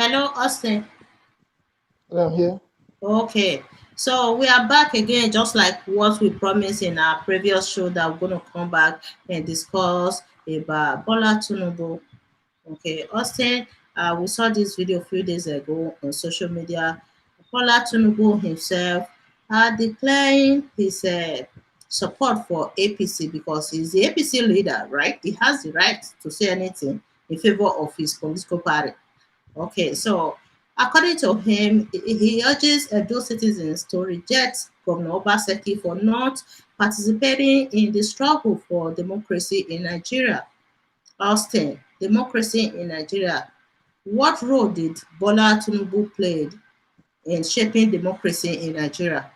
Hello, Austin. I'm here. Okay, so we are back again, just like what we promised in our previous show that we're going to come back and discuss about Bola Tinubu. Okay, Austin, we saw this video a few days ago on social media. Bola Tinubu himself declaring his support for APC because he's the APC leader, right? He has the right to say anything in favor of his political party. Okay, so according to him, he urges Edo citizens to reject Governor Obaseki for not participating in the struggle for democracy in Nigeria. Austin, democracy in Nigeria. What role did Bola Tinubu play in shaping democracy in Nigeria?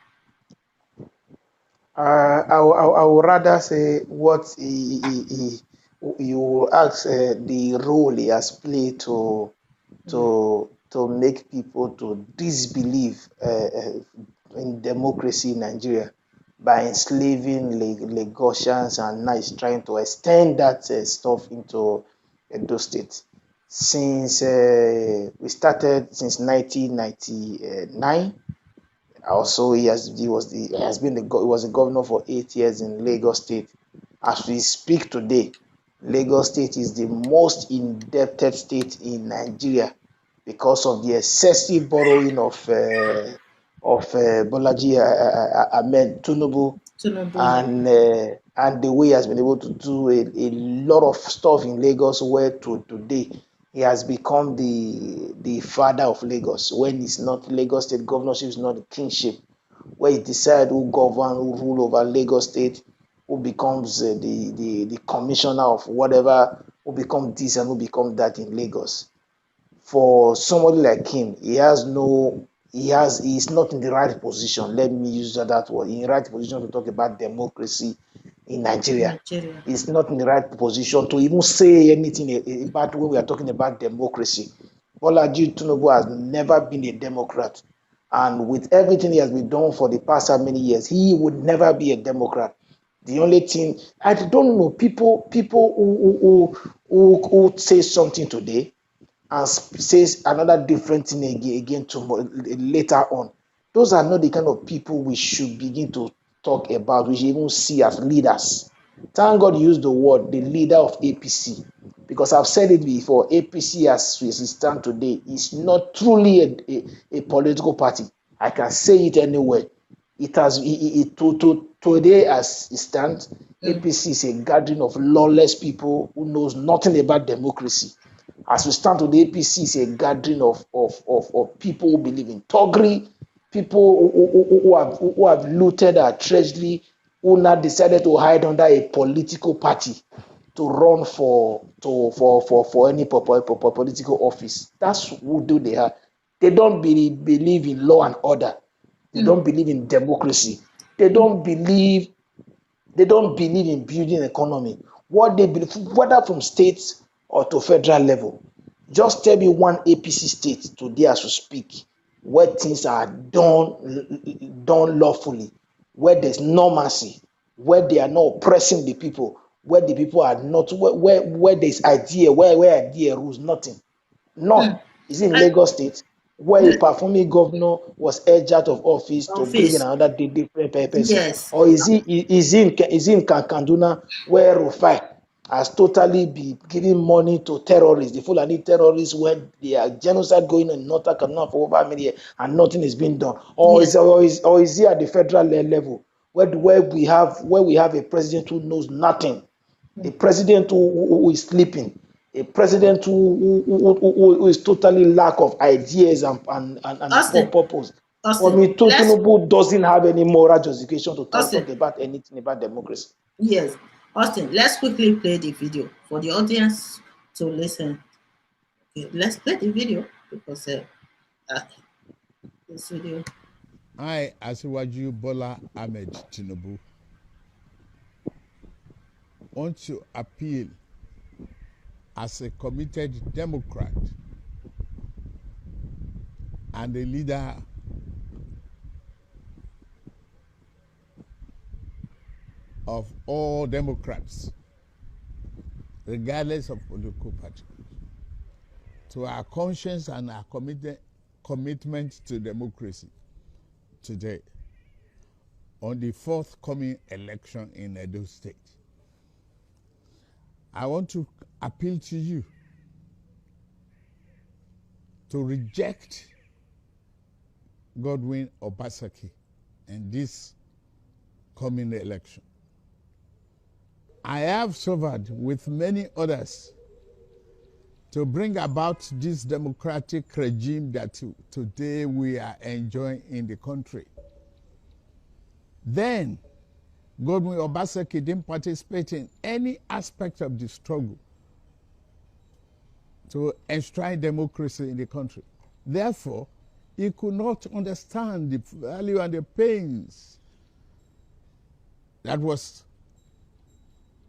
I would rather say what you will ask the role he has played to make people to disbelieve in democracy in Nigeria by enslaving Lagosians, and now he's trying to extend that stuff into Edo State. Since we started since 1999. Also, he has been he was a governor for 8 years in Lagos State. As we speak today, Lagos State is the most indebted state in Nigeria because of the excessive borrowing of Bolaji Ahmed Tinubu, Tinubu, yeah. and the way he has been able to do a lot of stuff in Lagos, where to today he has become the father of Lagos. When it's not Lagos State governorship, is not the kingship, where he decide who govern, who rule over Lagos State, who becomes the commissioner of whatever, who become this and who become that in Lagos. For somebody like him, he's not in the right position. Let me use that word, in the right position to talk about democracy in Nigeria. Nigeria. He's not in the right position to even say anything about when we are talking about democracy. Bolaji Tinubu has never been a Democrat, and with everything he has been done for the past how many years, he would never be a Democrat. The only thing I don't know, people who say something today and says another different thing again tomorrow later on. Those are not the kind of people we should begin to talk about. We should even see as leaders. Thank God you used the word the leader of APC, because I've said it before. APC as we stand today is not truly a political party. I can say it anywhere. It has today as it stands. Mm. APC is a gathering of lawless people who knows nothing about democracy. As we stand today, APC is a gathering of people who believe in thuggery, people who have looted our treasury, who now decided to hide under a political party to run for any political office. That's who do they are. They don't believe in law and order. They Mm. don't believe in democracy. They don't believe they don't believe in building economy. What they believe, whether from state or to federal level, just tell me one APC state today as we speak, where things are done lawfully, where there's normalcy, where they are not oppressing the people, where the people are not, where there's idea, where idea rules, nothing. None. Mm. Is in I, Lagos State, where a performing governor was edged out of office to bring in office. another different person? Yes. Or is he in Kaduna, where Rufai has totally been giving money to terrorists, the Fulani terrorists, when there are genocide going on in Northern Kaduna for over many years and nothing is being done? Or is Yes. or is, or is he at the federal level, where we have a president who knows nothing, a president who is sleeping, a president who is totally lack of ideas and Austin. purpose. For Austin. me, Let's Tinubu doesn't have any moral justification to Austin. talk about anything about democracy. Yes. Austin, let's quickly play the video for the audience to listen. Okay, let's play the video because uh, this video. I, Asiwaju Bola Ahmed Tinubu, want to appeal as a committed Democrat and a leader of all Democrats, regardless of political party, to our conscience and our commitment to democracy today on the forthcoming election in Edo State. I want to appeal to you to reject Godwin Obaseki in this coming election. I have suffered with many others to bring about this democratic regime that today we are enjoying in the country. Then, Godwin Obaseki didn't participate in any aspect of the struggle to enshrine democracy in the country. Therefore, he could not understand the value and the pains that was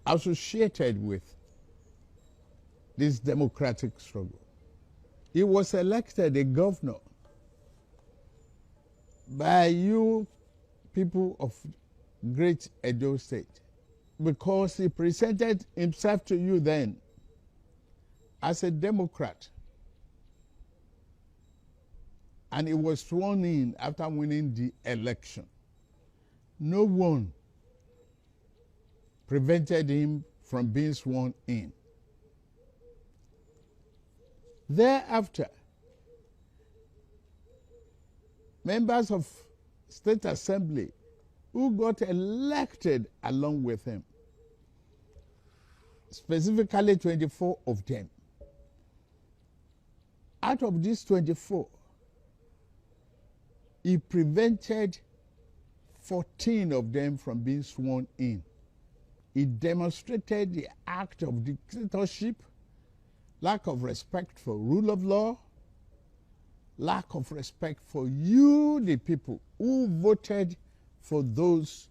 associated with this democratic struggle. He was elected a governor by you people of Great Edo State because he presented himself to you then as a Democrat, and he was sworn in after winning the election. No one prevented him from being sworn in. Thereafter, members of State Assembly who got elected along with him, specifically 24 of them. Out of these 24, he prevented 14 of them from being sworn in. He demonstrated the act of dictatorship, lack of respect for rule of law, lack of respect for you, the people who voted for those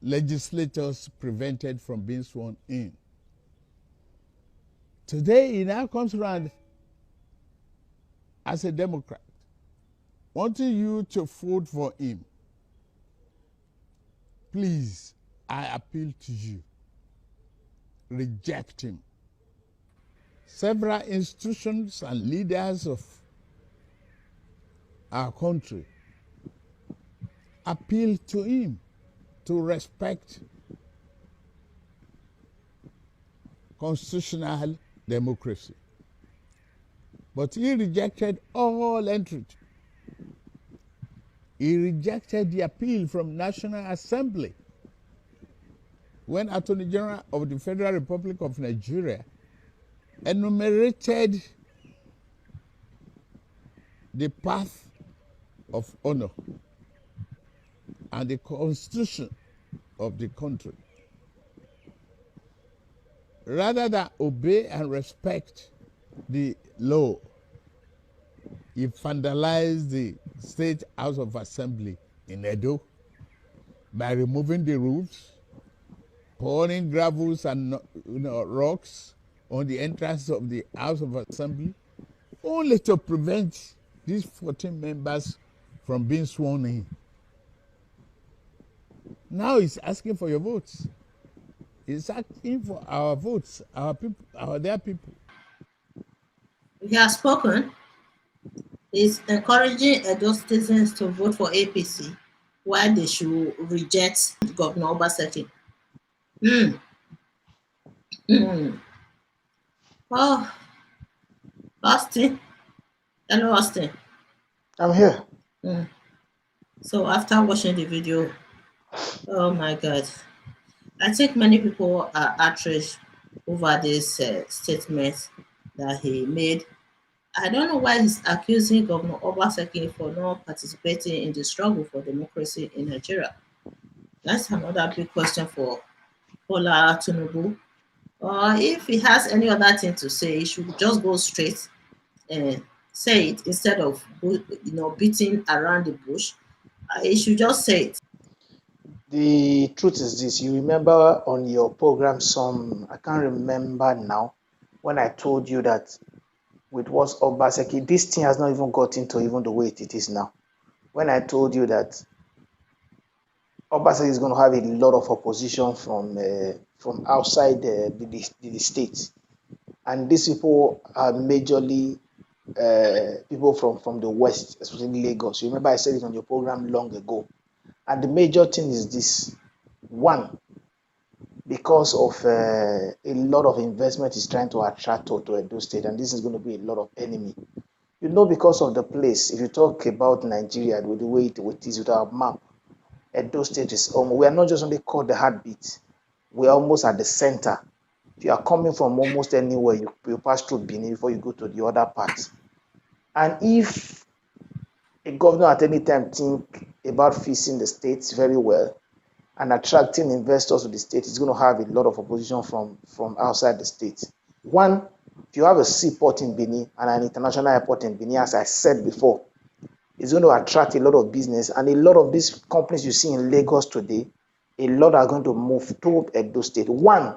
legislators prevented from being sworn in. Today, he now comes around as a Democrat, wanting you to vote for him. Please, I appeal to you, reject him. Several institutions and leaders of our country appeal to him to respect constitutional democracy. But he rejected all entry. He rejected the appeal from National Assembly when Attorney General of the Federal Republic of Nigeria enumerated the path of honor and the constitution of the country. Rather than obey and respect the law, he vandalized the State House of Assembly in Edo by removing the roofs, pouring gravels and rocks on the entrance of the House of Assembly, only to prevent these 14 members from being sworn in. Now he's asking for your votes. He's asking for our votes, our people, their people. He has spoken. He's encouraging those citizens to vote for APC, while they should reject Governor Obaseki. Oh, Austin. Hello, Austin. I'm here. So after watching the video, oh my God, I think many people are outraged over this statement that he made. I don't know why he's accusing Governor Obaseki for not participating in the struggle for democracy in Nigeria. That's another big question for Bola Tinubu. If he has any other thing to say, he should just go straight and say it instead of beating around the bush. He should just say it. The truth is this. You remember on your program I can't remember now, when I told you that with what's Obaseki, this thing has not even got into even the way it is now. When I told you that Obaseki is going to have a lot of opposition from outside the state, And these people are majorly people from the West, especially Lagos. You remember I said it on your program long ago. And the major thing is this. One, because of a lot of investment is trying to attract to Edo State, and this is going to be a lot of enemy. You know, because of the place, if you talk about Nigeria with the way it is with our map, Edo State is we are not just only called the heartbeat, we are almost at the center. If you are coming from almost anywhere, you pass through Benin before you go to the other part. And if a governor at any time think about fixing the states very well and attracting investors to the state, is going to have a lot of opposition from outside the state. One, if you have a seaport in Benin and an international airport in Benin, as I said before, it's going to attract a lot of business, and a lot of these companies you see in Lagos today, a lot are going to move to Edo State. One,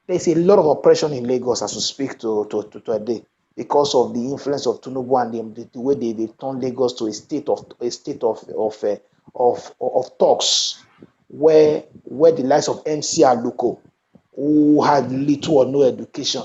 there's a lot of oppression in Lagos as we speak today because of the influence of Tinubu and the way they turn Lagos to a state of talks where the likes of MC Aluko, who had little or no education,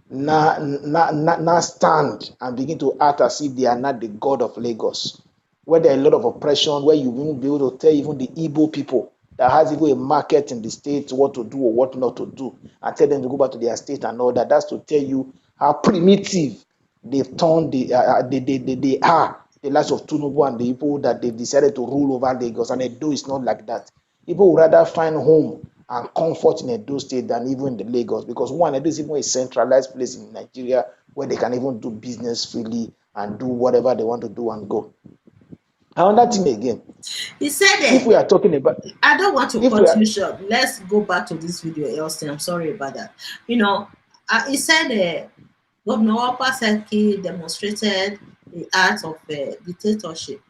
now stand and begin to act as if they are not the god of Lagos, where there are a lot of oppression, where you won't be able to tell even the Igbo people that has even a market in the state what to do or what not to do, and tell them to go back to their state and all that. That's to tell you how primitive they've turned they are, the likes of Tinubu and the people that they've decided to rule over Lagos. And Edo is not like that. People would rather find home and comfort in Edo State than even in the Lagos, because one, Edo is even a centralized place in Nigeria where they can even do business freely and do whatever they want to do and go. Another thing again, He said if we are talking about, I don't want to if we cut are, you short. Let's go back to this video, Elston. I'm sorry about that. You know, he said Governor Obaseki demonstrated the art of dictatorship.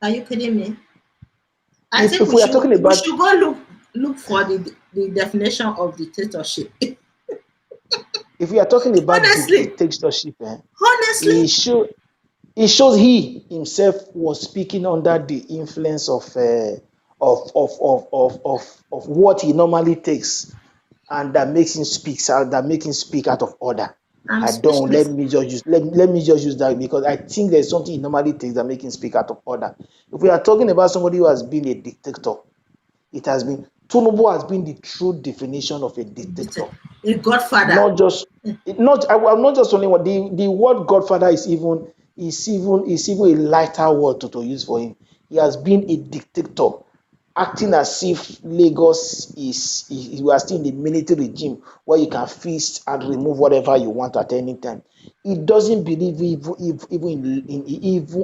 Are you kidding me? I think if we are talking we about, should go look for the definition of dictatorship. if we are talking about Honestly, dictatorship, honestly, it shows he himself was speaking under the influence of what he normally takes, and that makes him speak out of order. I'm I don't let speechless. me just use let me just use that, because I think there's something he normally takes that makes him speak out of order. If we are talking about somebody who has been a dictator, it has been Tinubu has been the true definition of a dictator. A godfather. Not just I'm not just only what the word Godfather is even a lighter word to use for him. He has been a dictator, acting as if Lagos is you are still in the military regime where you can feast and remove whatever you want at any time. He doesn't believe even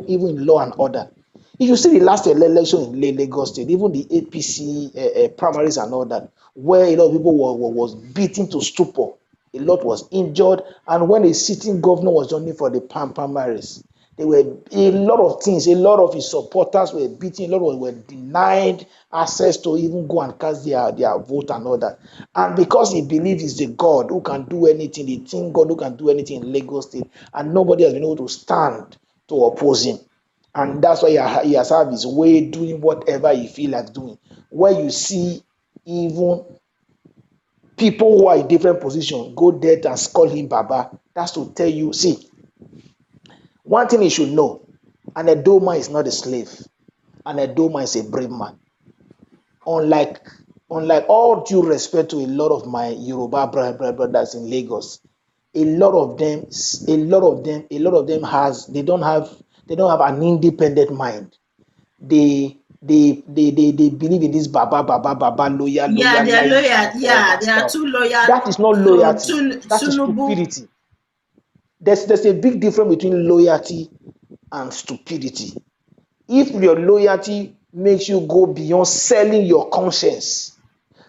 in law and order. If you see the last election in Lagos State, even the APC primaries and all that, where a lot of people was beaten to stupor, a lot was injured, and when a sitting governor was running for the primaries, there were a lot of things. A lot of his supporters were beaten. A lot of were denied access to even go and cast their vote and all that. And because he believes he's a God who can do anything, he thinks God who can do anything in Lagos State, and nobody has been able to stand to oppose him. And that's why he has had his way doing whatever he feels like doing. Where you see even people who are in different positions go there and call him Baba, that's to tell you, see, one thing you should know, an Edoma is not a slave. An Edoma is a brave man. Unlike all due respect to a lot of my Yoruba brothers in Lagos, a lot of them they don't have an independent mind. They believe in this baba loyal Yeah, they are lying loyal. down Yeah, forever they are stuff. too loyal That is not to loyalty. That is Tinubu. stupidity. There's a big difference between loyalty and stupidity. If your loyalty makes you go beyond selling your conscience,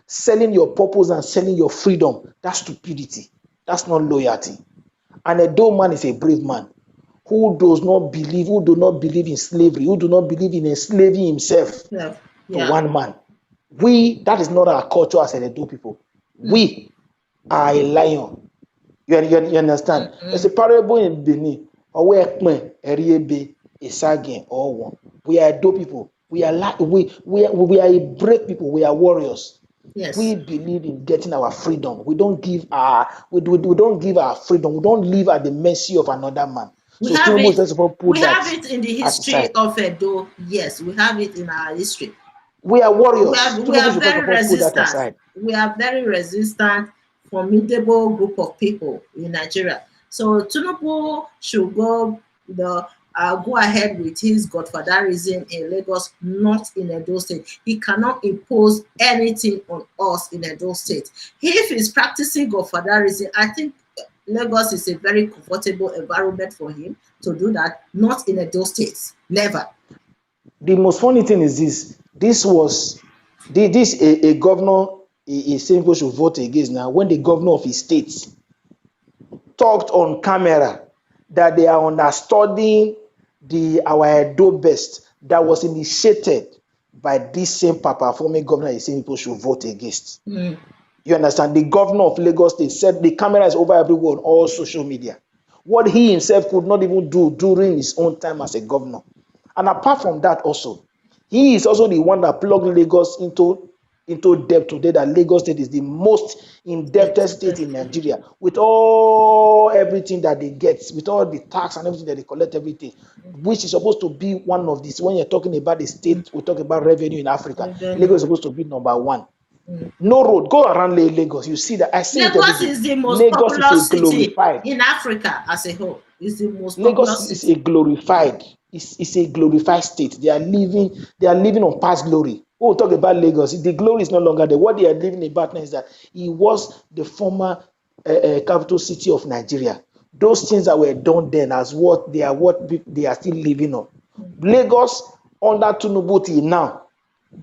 selling your purpose and selling your freedom, that's stupidity. That's not loyalty. And a dull man is a brave man who do not believe in slavery, who do not believe in enslaving himself Yeah, to yeah. one man. That is not our culture as Edo people. We are a lion. You understand? There's a parable in Benin. We are Edo people. We are a brave people. We are warriors. Yes. We believe in getting our freedom. We don't give our we don't give our freedom. We don't live at the mercy of another man. We So have Tinubu it. first of all We put have that it in the as history aside. of Edo. Yes, we have it in our history. We are we are warriors. we Tinubu are should first very of all put that resistant. aside. We are very resistant, formidable group of people in Nigeria. So Tinubu should go ahead with his godfatherism in Lagos, not in Edo State. He cannot impose anything on us in Edo State. If he's practicing godfatherism, I think Lagos is a very comfortable environment for him to do that, not in Edo State. Never. The most funny thing is this. This was this a governor is saying people should vote against now when the governor of his state talked on camera that they are understudying the our Edo best that was initiated by this same papa forming governor is saying people should vote against. Mm. You understand? The governor of Lagos State said the camera is over everywhere on all social media. What he himself could not even do during his own time as a governor. And apart from that, also, he is also the one that plugged Lagos into debt today. That Lagos State is the most indebted state in Nigeria, with all everything that they get, with all the tax and everything that they collect, everything, which is supposed to be one of these. When you're talking about the state, we talk about revenue in Africa. Lagos is Revenue. supposed to be number one. No road. Go around Lagos. You see that. I say it every Lagos day. is the most Lagos is populous a city glorified. in Africa as a whole. It's the most Lagos populous is a city. glorified. It's a glorified state. They are living on past glory. Oh, talk about Lagos. The glory is no longer there. What they are living about now is that it was the former capital city of Nigeria. Those things that were done then as what they are still living on. Lagos under Tinubu till now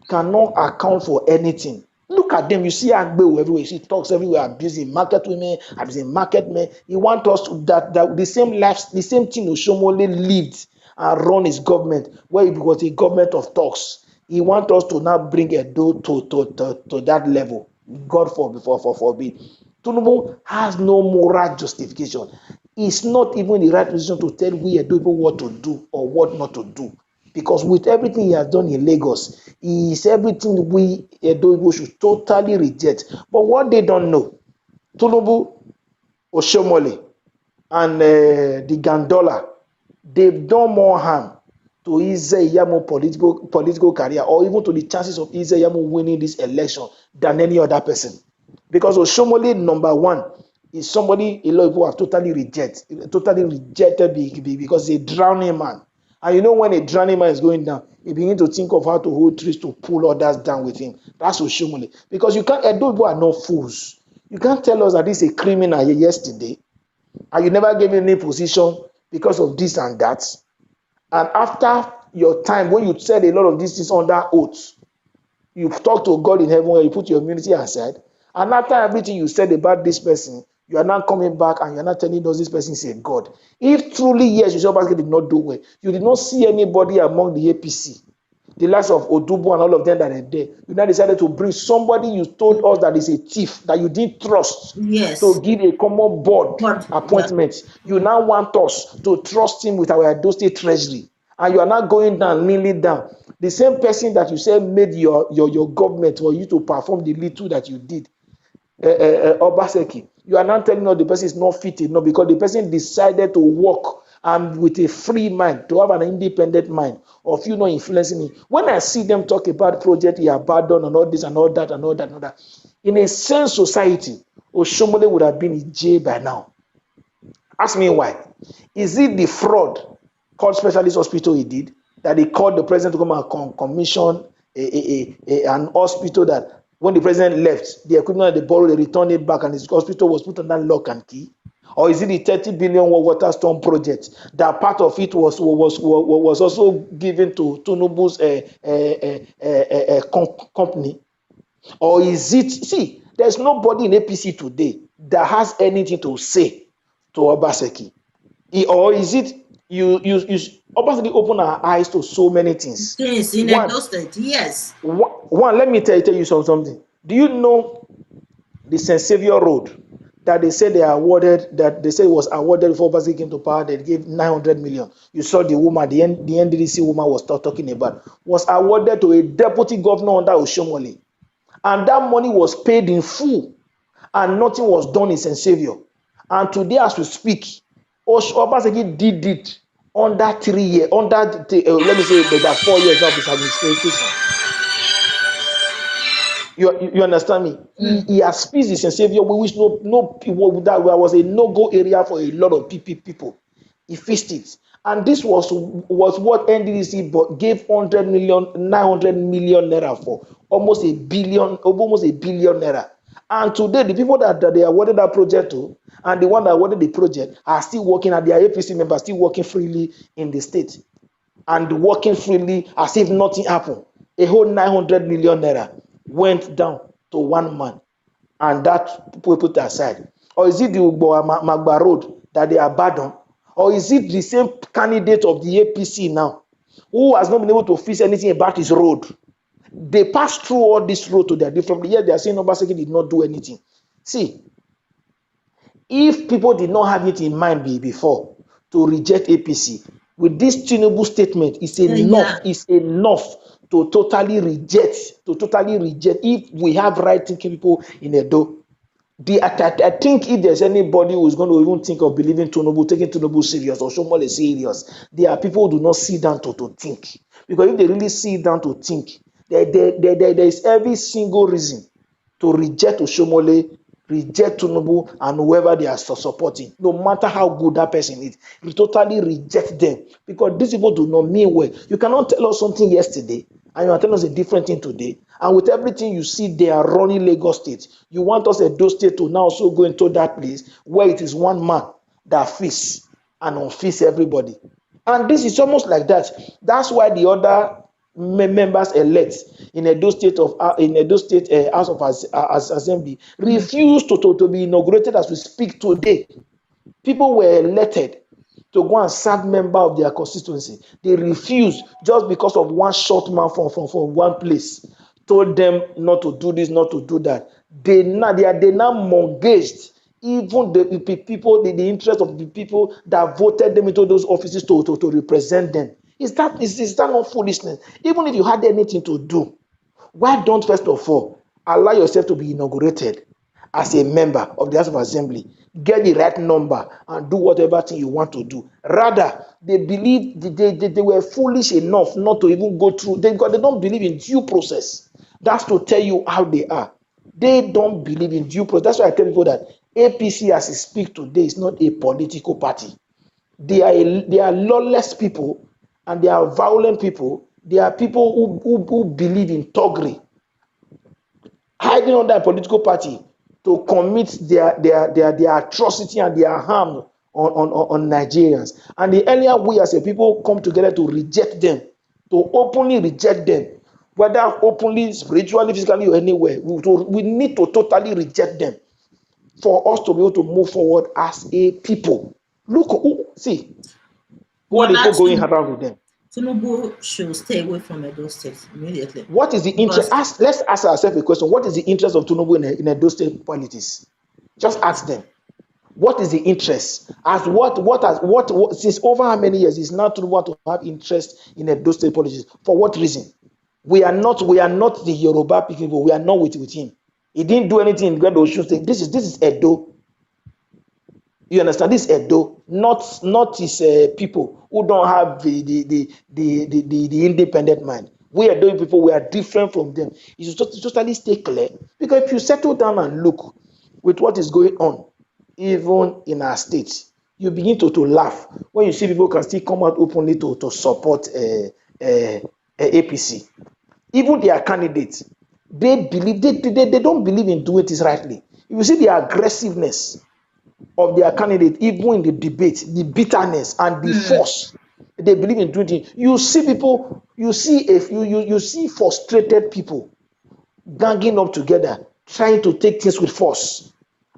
cannot account for anything. Look at them. You see Agbewu everywhere. You see talks everywhere, abusing market women, abusing market men. He want us to that the same life, the same thing Oshomole lived and run his government, where it was a government of talks. He want us to now bring Edo to that level. God forbid. Tinubu has no moral justification. He's not even in the right position to tell we Edo people what to do or what not to do. Because with everything he has done in Lagos, he is everything we Edo people should totally reject. But what they don't know, Tinubu, Oshomole, and the Gandola, they've done more harm to Ize political career, or even to the chances of Ize winning this election than any other person. Because Oshomole, number one, is somebody a lot of people have totally rejected because he's a drowning man. And you know when a drowning man is going down, he begins to think of how to hold trees to pull others down with him. That's Oshomole. Because you can't, Edo people are not fools. You can't tell us that this is a criminal yesterday and you never gave him any position because of this and that. And after your time, when you said a lot of these things under oath, you talk to God in heaven where you put your immunity aside. And after everything you said about this person, you are now coming back and you are not telling us this person is a God. If truly, yes, you did not do well, you did not see anybody among the APC, the likes of Odubo and all of them that are there. You now decided to bring somebody you told us that is a thief, that you didn't trust, to Yes. give a common board But yeah. appointment. You now want us to trust him with our Edo State Treasury. And you are not going down, kneeling down. The same person that you said made your government for you to perform the little that you did, Obaseki, you are now telling us the person is not fit enough because the person decided to work and with a free mind, to have an independent mind of you not influencing me. When I see them talk about project he abandoned and all this and all that and all that and all that, in a sane society, Oshomole would have been in jail by now. Ask me why. Is it the fraud called specialist hospital he did that they called the president to come and commission an hospital that when the president left, the equipment that they borrowed, they returned it back and his hospital was put under lock and key? Or is it the 30 billion water storm project that part of it was also given to Tinubu's company? Or is it, see, there's nobody in APC today that has anything to say to Obaseki? Or is it Obaseki open our eyes to so many things? Things in One, Edo State. Yes. let me tell you something. Do you know the St. Savior Road that they said it was awarded before Obaseki came to power? They gave 900 million. You saw the woman, the NDDC woman was talking about, was awarded to a deputy governor under Oshomole. and that money was paid in full, and nothing was done in St. Saviour. And today, as we speak, Obaseki did it under 3 years, let me say that 4 years of his administration. You understand me? He has fixed his Savior, which no people that was a no-go area for a lot of people. He fixed it. And this was what NDDC gave 900 million naira for, almost a billion naira. And today, the people that they awarded that project to, and the one that awarded the project, are still working, and their APC members still working freely in the state, and working freely as if nothing happened. A whole 900 million naira went down to one man, and that put aside. Or is it the Magba Road that they abandoned? Or is it the same candidate of the APC now who has not been able to fix anything about his road? They passed through all this road to their different, yet they are saying Obaseki did not do anything. See, if people did not have it in mind before to reject APC, with this Tinubu statement, it's enough. It's enough to totally reject. If we have right thinking people in Edo, I think if there's anybody who is going to even think of believing Tinubu, taking Tinubu serious or Shomole serious, there are people who do not sit down to think. Because if they really sit down to think, there is every single reason to reject Oshomole, reject Tinubu, and whoever they are supporting, no matter how good that person is. You totally reject them, because these people do not mean well. You cannot tell us something yesterday and you are telling us a different thing today. And with everything you see, they are running Lagos State. You want us Edo State to now also go into that place where it is one man that feasts and unfeasts everybody. And this is almost like that. That's why the other members elect in Edo State House of Assembly refused to be inaugurated as we speak today. People were elected to go and serve member of their constituency. They refused just because of one short man from one place told them not to do this, not to do that. They now mortgaged even the people, the interest of the people that voted them into those offices to represent them. Is that not foolishness? Even if you had anything to do, why don't first of all allow yourself to be inaugurated as a member of the House of Assembly, get the right number, and do whatever thing you want to do? Rather, they believe they were foolish enough not to even go through, because they don't believe in due process. That's to tell you how they are. They don't believe in due process. That's why I tell people that APC, as it speaks today, is not a political party. They are lawless people, and they are violent people. They are people who believe in thuggery, hiding under a political party to commit their atrocity and their harm on Nigerians. And the earlier we as a people come together to reject them, to openly reject them, whether openly, spiritually, physically, or anywhere, we need to totally reject them for us to be able to move forward as a people. See, what is going around with them? Tinubu should stay away from Edo State immediately. What is the interest? Let's ask ourselves a question. What is the interest of Tinubu in Edo State politics? Just ask them. What is the interest? Since over how many years is now Tinubu to have interest in Edo State politics? For what reason? We are not the Yoruba people. We are not with him. He didn't do anything in Osun State. This is Edo. You understand? This Edo, not his people who don't have the independent mind. We Edo people, we are different from them. You should totally stay clear, because if you settle down and look with what is going on, even in our state, you begin to laugh when you see people can still come out openly to support APC. Even their candidates, they don't believe in doing this rightly. You see the aggressiveness of their candidate, even in the debate, the bitterness and the force they believe in doing it. You see people, you see frustrated people ganging up together, trying to take things with force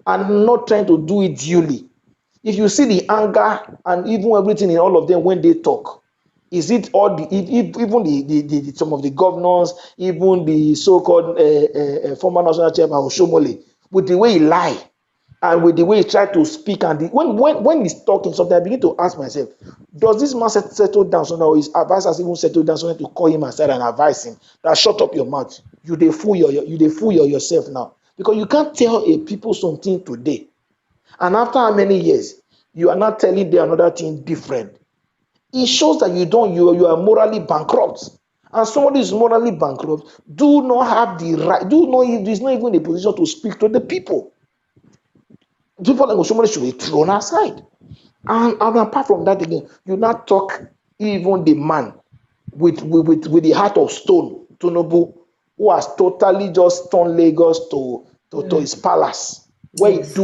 and not trying to do it duly. If you see the anger and even everything in all of them when they talk, is it all even some of the governors, even the so-called former national chairman Oshomole, with the way he lie, And with the way he tried to speak, and when he's talking, sometimes I begin to ask myself, does this man settle down so now his advisors even settle down so to call him aside and advise him that shut up your mouth, you dey fool yourself now, because you can't tell a people something today and after how many years you are not telling them another thing different. It shows that you are morally bankrupt. And somebody is morally bankrupt do not have the right, do not, is not even in a position to speak to the people. People like somebody should be thrown aside. And apart from that again, you not talk even the man with the heart of stone, Tinubu, who has totally just turned Lagos to his palace, where Yes.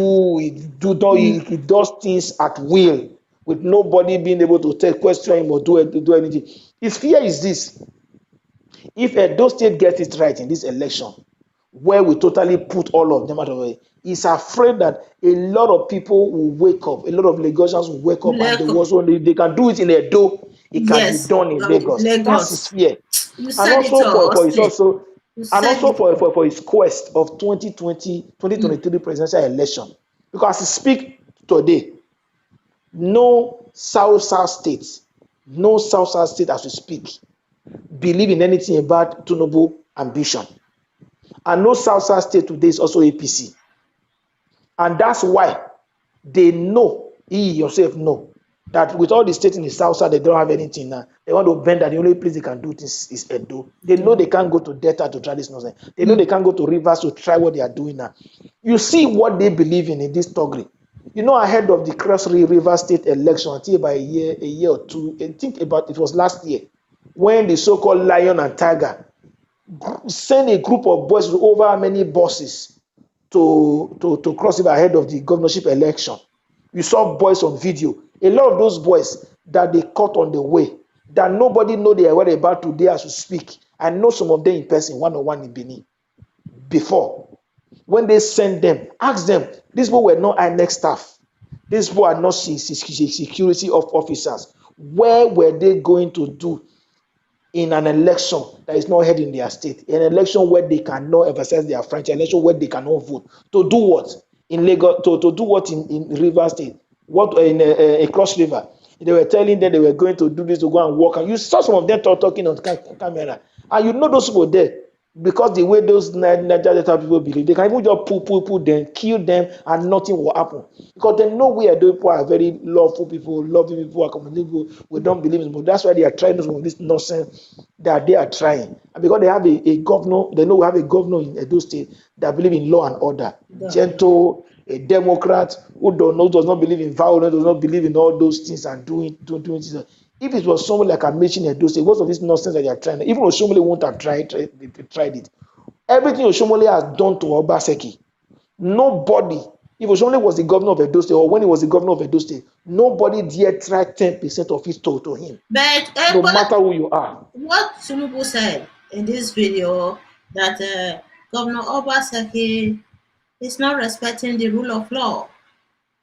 he does things at will, with nobody being able to take question him or do anything. His fear is this: if Edo State gets it right in this election, where we totally put all of them out of the way, he's afraid that a lot of people will wake up, a lot of Lagosians will wake up, and Lagos. they can do it in Edo, it can be Yes. done in Lagos. That's his Lagos. fear. You And said it also all, for his Austin. also You and said also it all. for his quest of 2023 presidential election. Because as he speak today, no South states, no South state as we speak, believe in anything about Tinubu ambition. And no South state today is also APC. And that's why they know, he yourself know, that with all the states in the south side, they don't have anything now. They want to bend that the only place they can do this is Edo. They know they can't go to Delta to try this nonsense. They know they can't go to Rivers to try what they are doing now. You see what they believe in this Togri. You know, ahead of the Cross River State election, until about a year or two, I think about it was last year, when the so-called Lion and Tiger send a group of boys with over how many buses to cross river ahead of the governorship election. You saw boys on video. A lot of those boys that they caught on the way, that nobody know they were about today as we speak. I know some of them in person, one-on-one in Benin. Before, when they send them, ask them, these people were not INEC staff. These people are not security officers. Where were they going to do in an election that is not held in their state, an election where they cannot exercise their franchise, an election where they cannot vote, to do what in Lagos, to do what in River State, what in Cross River? They were telling them they were going to do this to go and work, and you saw some of them talking on camera, and you know those people there, because the way those Niger Delta people believe, they can even just pull them, kill them, and nothing will happen. Because they know we are doing people are very lawful people, loving people, accommodating people. We don't believe in, but that's why they are trying some of this nonsense that they are trying. And because they have a governor, they know we have a governor in Edo State that believe in law and order, gentle, a Democrat who does not believe in violence, does not believe in all those things and doing things. If it was someone like I'm mentioning Edo State, most of this nonsense that they are trying, even Oshomole won't have tried it. Everything Oshomole has done to Obaseki, nobody, if Oshomole was the governor of Edo State, or when he was the governor of Edo State, nobody dare try 10% of it to him, But no matter who you are. what Tinubu said in this video that Governor Obaseki is not respecting the rule of law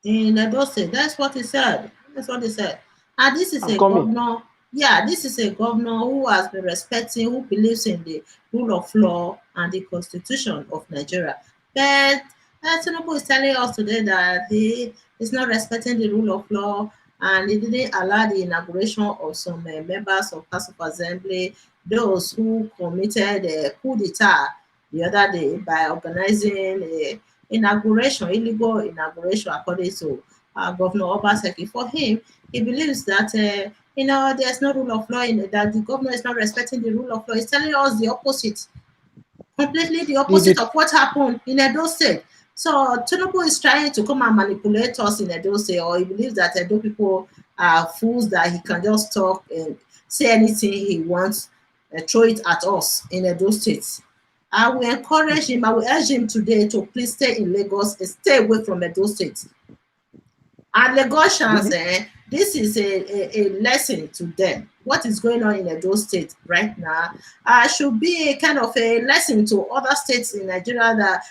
in Edo State. That's what he said. That's what he said. And this is I'm a coming. governor, yeah, this is a governor who has been respecting, who believes in the rule of law and the constitution of Nigeria. But Tinubu is telling us today that he is not respecting the rule of law and he didn't allow the inauguration of some members of House of Assembly, those who committed a coup d'etat the other day by organizing a inauguration, illegal inauguration, according to Governor Obaseki. For him, he believes that there's no rule of law in it, that the governor is not respecting the rule of law. He's telling us the opposite, completely the opposite The of what happened in Edo State. So Tinubu is trying to come and manipulate us in Edo State, or he believes that Edo people are fools, that he can just talk and say anything he wants, throw it at us in Edo State. I will encourage him, I will urge him today to please stay in Lagos and stay away from Edo State. And Lagosians, the this is a lesson to them. What is going on in Edo State right now should be a kind of a lesson to other states in Nigeria that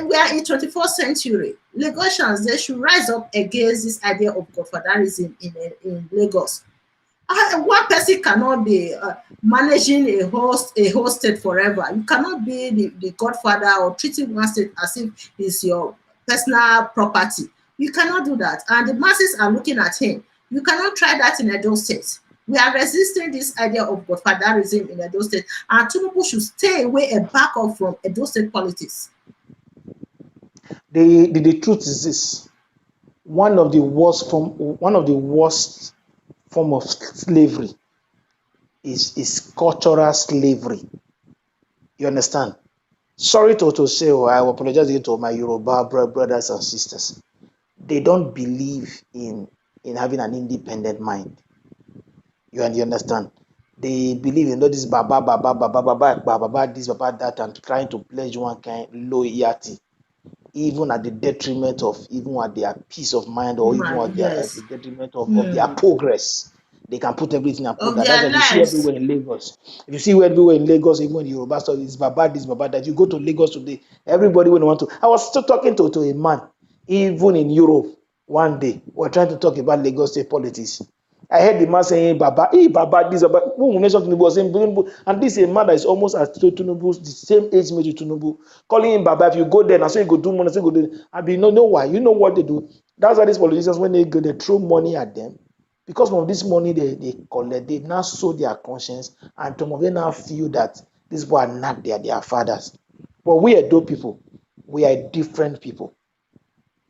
we are in 21st century. Lagosians, they should rise up against this idea of Godfatherism in Lagos. One person cannot be managing a whole state forever. You cannot be the godfather or treating one state as if it's your personal property. You cannot do that. And the masses are looking at him. You cannot try that in Edo State. We are resisting this idea of godfatherism in Edo State. And Tinubu should stay away and back off from Edo State politics. The truth is this: one of the worst form of slavery is cultural slavery. You understand? Sorry to say, I apologize again to my Yoruba brothers and sisters. They don't believe in having an independent mind. You understand? They believe in all this baba this baba that, and trying to pledge one kind loyalty, even at the detriment of even at their peace of mind, or even at the Yes. detriment of their progress. They can put everything and Of progress. That's why their if you see lives. everywhere in Lagos, if you see everywhere in Lagos, even in Yoruba stuff, it's baba this, baba that. You go to Lagos today, everybody will want to. I was still talking to a man, even in Europe, one day. We're trying to talk about Lagos state politics. I heard the man saying, Baba, Baba, this, Baba. Who mentioned Tinubu was saying, and this is a man that is almost as Tinubu, the same age mate to Tinubu, calling him Baba. If you go there, and so you go do money, so you go do. I mean, know why? You know what they do? That's why these politicians, when they go, they throw money at them. Because of this money they collect, they now sow their conscience, and some of them now feel that these people are not their fathers. But we Edo people, we are different people.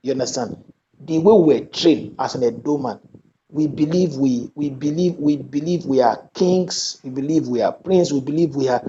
You understand? The way we were trained as an Edo man, we believe we are kings. We believe we are princes. We believe we are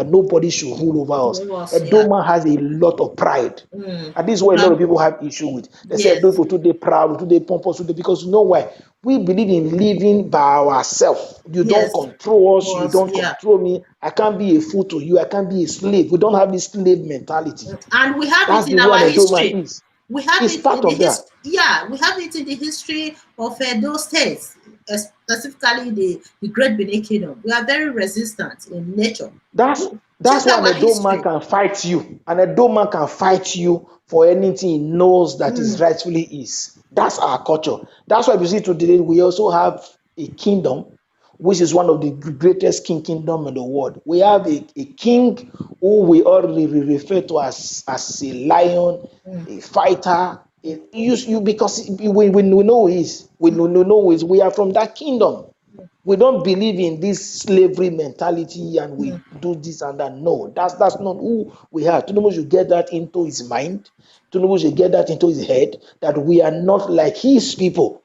nobody should rule over us. Edo Yeah. man has a lot of pride. And this is what a lot of people have issue with. They say Edo Yes. people today proud, today pompous, today, because you know why? We believe in living by ourselves. You don't Yes. control us. You Was don't yeah. control me. I can't be a fool to you. I can't be a slave. We don't have this slave mentality. And we have it That's in the way our an Edo man history. is. We have It's it in part the of that. history. Yeah, we have it in the history of those states, specifically the Great Benin Kingdom. We are very resistant in nature. That's Check that's why an our Edo man history. can fight you. An Edo man can fight you for anything he knows that is Mm, rightfully his. That's our culture. That's why you see today we also have a kingdom, which is one of the greatest kingdom in the world. We have a king who we all refer to as a lion, mm, a fighter. You because we know who he is. We know who he is. We are from that kingdom. We don't believe in this slavery mentality and we mm. do this and that. No, that's not who we are. Tinubu should get that into his mind. Tinubu should get that into his head that we are not like his people.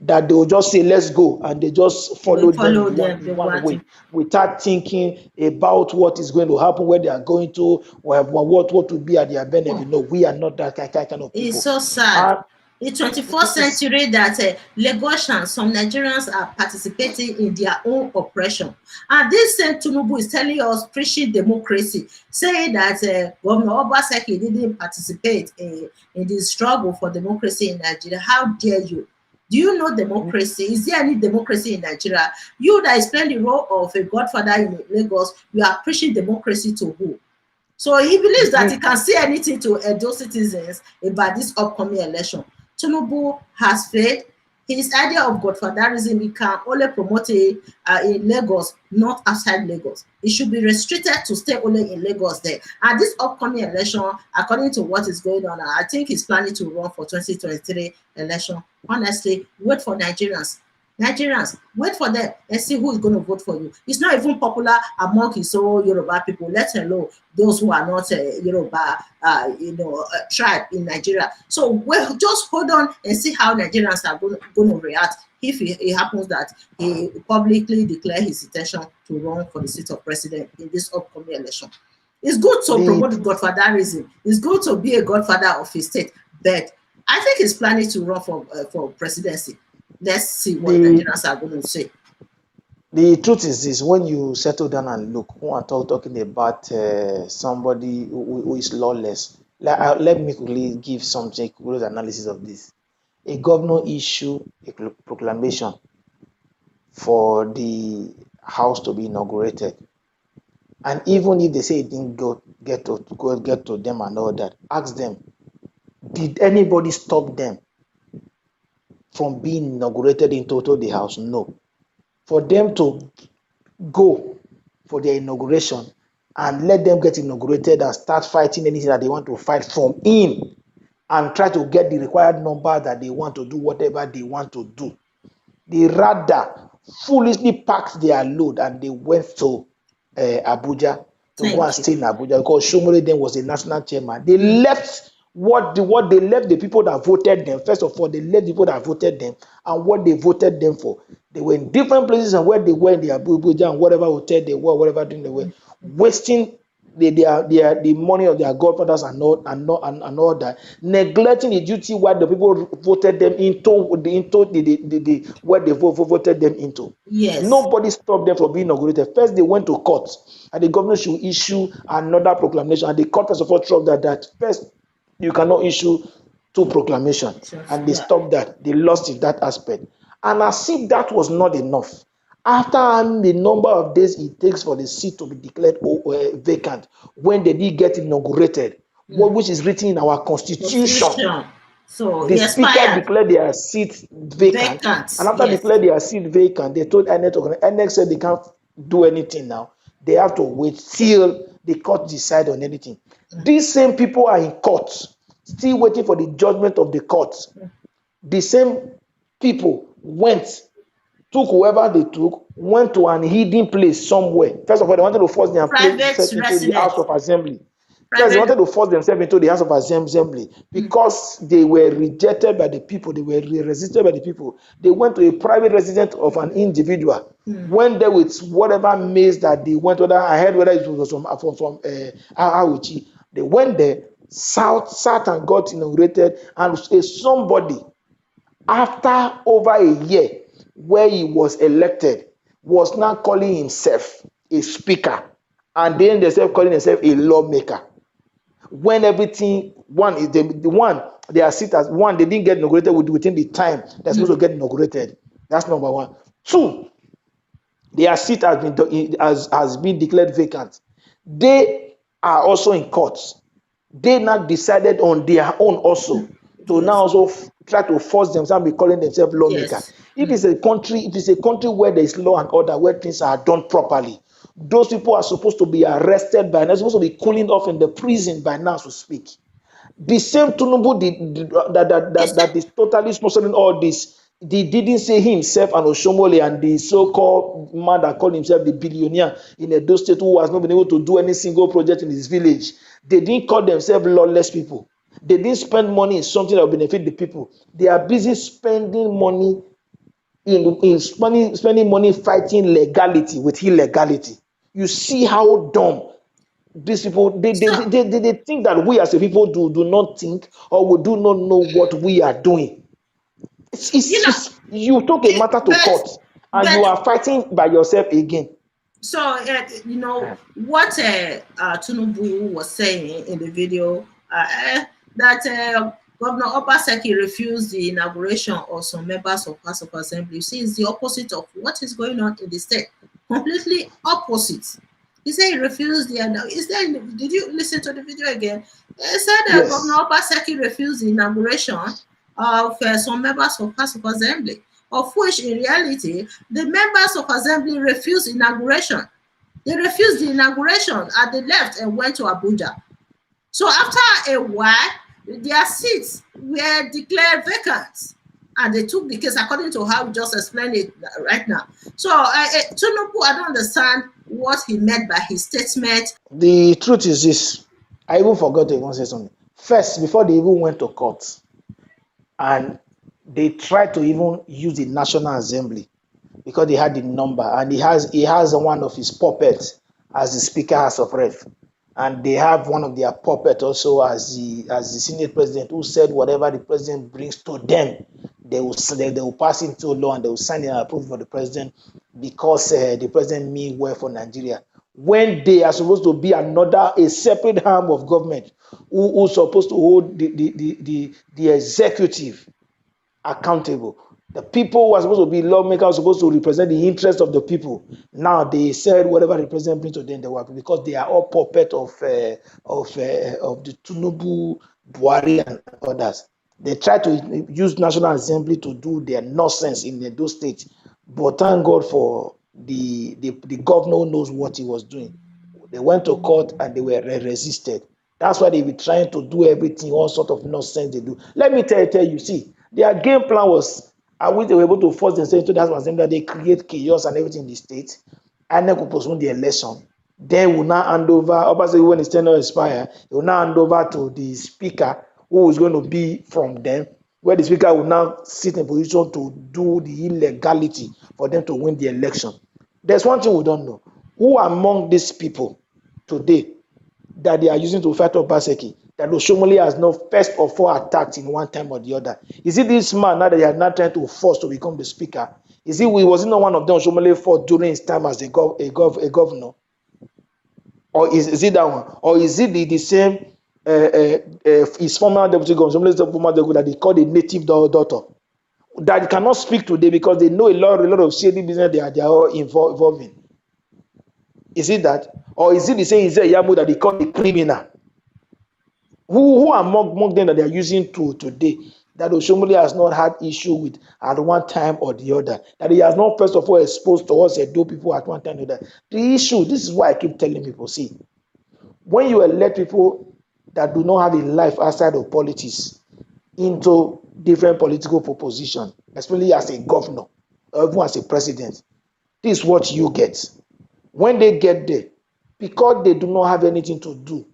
That they will just say, let's go, and they just We follow them follow in them. They one want to. way without thinking about what is going to happen, where they are going to, or what will be at their benefit. No, we are not that kind of It's people. so sad. And In 21st it is century that Lagosians, some Nigerians are participating in their own oppression. And this same Tinubu is telling us, preaching democracy, saying that Governor Obaseki didn't participate in the struggle for democracy in Nigeria. How dare you? Do you know democracy? Is there any democracy in Nigeria? You that is playing the role of a godfather in Lagos, you are preaching democracy to who? So he believes that he can say anything to Edo citizens about this upcoming election. Tinubu has failed. His idea of godfatherism, he can only promote it in Lagos, not outside Lagos. It should be restricted to stay only in Lagos there. And this upcoming election, according to what is going on, I think he's planning to run for 2023 election. Honestly, wait for Nigerians. Nigerians, wait for them and see who is going to vote for you. It's not even popular among his own Yoruba people, let alone those who are not Yoruba, tribe in Nigeria. So well, just hold on and see how Nigerians are going to react if it happens that he publicly declare his intention to run for the seat of president in this upcoming election. It's good to the promote godfatherism. It's good to be a godfather of his state, but I think he's planning to run for presidency. Let's see what the Nigerians are going to say. The truth is this: when you settle down and look, who are talking about somebody who is lawless, let me quickly give some close analysis of this. A governor issue a proclamation for the house to be inaugurated, and even if they say it didn't get to them and all that, ask them: did anybody stop them from being inaugurated in total the house? No. For them to go for their inauguration and let them get inaugurated and start fighting anything that they want to fight from in. and try to get the required number that they want to do whatever they want to do. They rather foolishly packed their load and they went to Abuja to go and Thank you. stay in Abuja because Shomole then was a national chairman. They left what they left the people that voted them. First of all, they left the people that voted them and what they voted them for. They were in different places and where they were in the Abuja and whatever hotel they were, whatever thing they were, wasting the money of their godfathers and all that, neglecting the duty what the people voted them into the what they voted them into. Yes. Nobody stopped them from being inaugurated. First, they went to court, and the governor should issue another proclamation. And the court first of all troubled that first you cannot issue two proclamations, and they Yeah. stopped that. They lost in that aspect. And as if that was not enough, after the number of days it takes for the seat to be declared vacant, when they did get inaugurated, which is written in our constitution, Constitution. So the he speaker expired. declared their seat vacant. Vacant. And after Yes. declaring their seat vacant, they told INEC said they can't do anything now. They have to wait till the court decide on anything. These same people are in court, still waiting for the judgment of the court. The same people took whoever they took, went to an hidden place somewhere. First of all, they wanted to force Private themselves into the House residence. of Assembly. First, they Private. wanted to force themselves into the House of Assembly because they were rejected by the people. They were resisted by the people. They went to a private residence of an individual. Went there with whatever maze that they went. I heard whether it was from Auchi. They went there, sat and got inaugurated, and somebody after over a year where he was elected was now calling himself a speaker and then themselves calling themselves a lawmaker. When everything they are sit as one, they didn't get inaugurated within the time they're supposed to get inaugurated. That's number one. Two, their seat has been declared vacant. They are also in courts. They now decided on their own also to now also try to force themselves and be calling themselves lawmaker. Yes. If it's a country where there is law and order, where things are done properly, those people are supposed to be arrested by now, supposed to be cooling off in the prison by now to speak. The same Tinubu that is totally sponsoring all this, they didn't say himself and Oshomole and the so-called man that called himself the billionaire in Edo State who has not been able to do any single project in his village. They didn't call themselves lawless people. They didn't spend money in something that will benefit the people. They are busy spending money spending money fighting legality with illegality. You see how dumb these people they So think that we as a people do not think or we do not know what we are doing. you know, You took a matter to but court and you but are fighting by yourself again. so what Tinubu was saying in the video, that Governor Obaseki refused the inauguration of some members of House of Assembly. You see, it's the opposite of what is going on in the state. Completely opposite. He said he refused the. Did you listen to the video again? He said Yes. Governor Obaseki refused the inauguration of some members of House of Assembly, of which in reality the members of Assembly refused inauguration. They refused the inauguration and they left and went to Abuja. So after a while, their seats were declared vacant and they took the case according to how we just explained it right now. So Tinubu, I don't understand what he meant by his statement. The truth is this. I even forgot to even say something. First, before they even went to court, and they tried to even use the National Assembly because they had the number, and he has one of his puppets as the Speaker House of Rep, and they have one of their puppets also as the Senate President, who said whatever the President brings to them, they will pass it into law and they will sign it and approve for the President because the President means well for Nigeria. When they are supposed to be a separate arm of government who's supposed to hold the executive accountable. The people who are supposed to be lawmakers are supposed to represent the interest of the people. Now they said whatever the president brings to them, they will, because they are all puppet of the Tinubu, Buhari, and others. They try to use National Assembly to do their nonsense in those states, but thank God for the governor who knows what he was doing. They went to court and they were resisted. That's why they be trying to do everything, all sort of nonsense they do. Let me tell you, see, their game plan was, I wish they were able to force themselves into that assembly that they create chaos and everything in the state, and then could postpone the election. Then will now hand over, obviously when his tenure expire, he will now hand over to the speaker, who is going to be from them, where the speaker will now sit in position to do the illegality for them to win the election. There's one thing we don't know. Who among these people today that they are using to fight Obaseki that Oshomole has not first of all attacked in one time or the other? Is it this man now that they are not trying to force to become the speaker? Was it not one of them Oshomole fought during his time as a governor? Or is it that one? Or is it the same his former deputy governor, Oshomole's former deputy that they call a native daughter? That cannot speak today because they know a lot of shady business they are all involved in. Is it that? Or is it the same Yamu that they call a criminal? Who among them that they are using today that Oshomole has not had issue with at one time or the other? That he has not first of all exposed to us Edo people at one time or the other. The issue, this is why I keep telling people, see, when you elect people that do not have a life outside of politics into different political proposition, especially as a governor or even as a president, this is what you get. When they get there, because they do not have anything to do,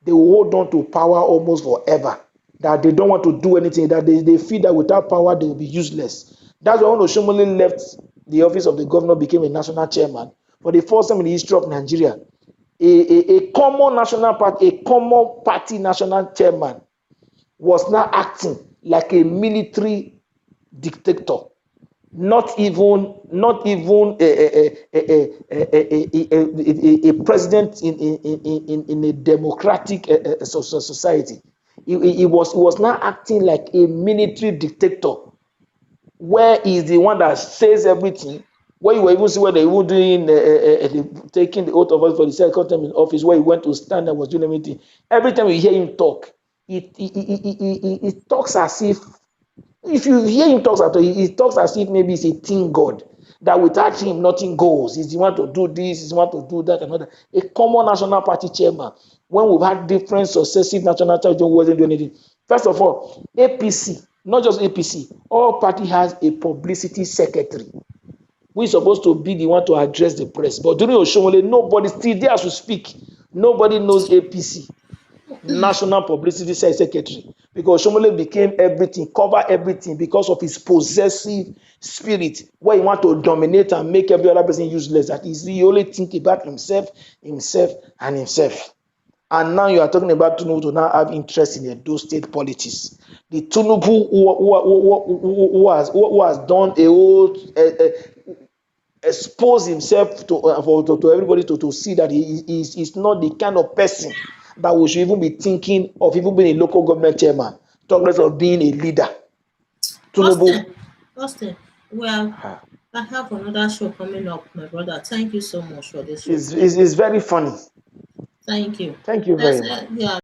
they will hold on to power almost forever. That they don't want to do anything, that they feel that without power they will be useless. That's why when Oshomole left the office of the governor, became a national chairman, for the first time in the history of Nigeria, a common national party, a common party national chairman was now acting like a military dictator. Not even a president in a democratic society. He was now acting like a military dictator, where he's the one that says everything. Where you were even see where they were doing taking the oath of office for the second time in office, where he went to stand and was doing everything. Every time you hear him talk, he talks as if you hear him talk at all, he talks as if maybe he's a teen god, that without him nothing goes. He's the one to do this, he's the one to do that, and other. A common national party chairman, when we've had different successive national party who wasn't doing anything. First of all, APC, not just APC, all party has a publicity secretary. We're supposed to be the one to address the press. But during Oshomole, nobody still there to speak. Nobody knows APC. National Publicity Secretary, because Oshomole became everything, cover everything because of his possessive spirit, where he want to dominate and make every other person useless. That is, he only think about himself, and himself. And now you are talking about Tinubu to now have interest in those state politics. The Tinubu who has done a whole expose himself to everybody to see that he is not the kind of person that we should even be thinking of even being a local government chairman, talk less of being a leader. Tinubu. Austin, well, I have another show coming up, my brother. Thank you so much for this show. It's very funny. Thank you. Thank you very much. Yeah.